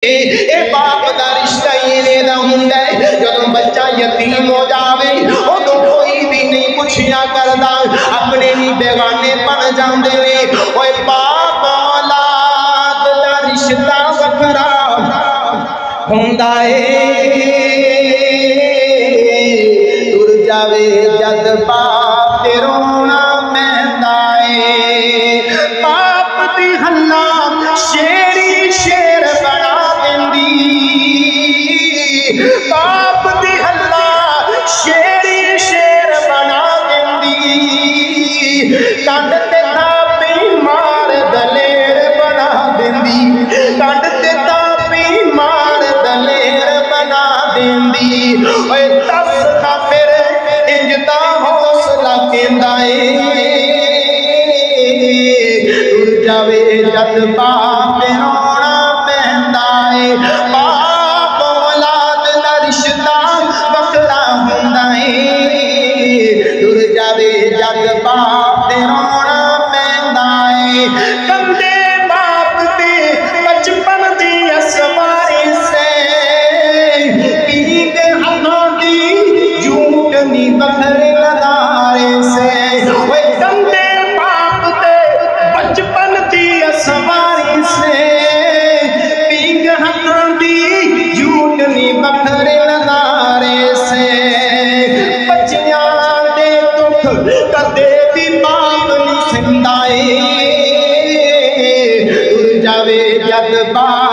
ए बाप दा रिश्ता इवें दा हुंदा है जदों बच्चा यतीम हो जावे उदों कोई भी नहीं पुछया करदा अपने ही बेगाने बन जांदे ने। ओए बाप औलाद दा रिश्ता वखरा हुंदा है तुर जावे जद बाप ते रोना पैंदा है। बाप दी हल्ला शेरी शेर बना बाप दी हल्ला शेरी शेर बना देंदी कंड ते तापी मार दलेर बना देंदी कंड ते तापी मार दलेर बना देंदी। ओए दस दा फिर इंजदा हौसला केंदा ए तुर जावे जद बाप रोना पैंदा ए। रिश्ता बखरा हुंदा है तुर जावे जद बाप ते रोना पैंदा है। कंदे बाप ते बचपन दी असवारी से पीक हाथों दी झूठ नी बखरे नदारे से। ओए कंदे बाप ते बचपन दी असवारी से पीक हाथों दी झूठ नी बखरे कदे भी बाप नहीं सिंदा तुर जावे जद बाप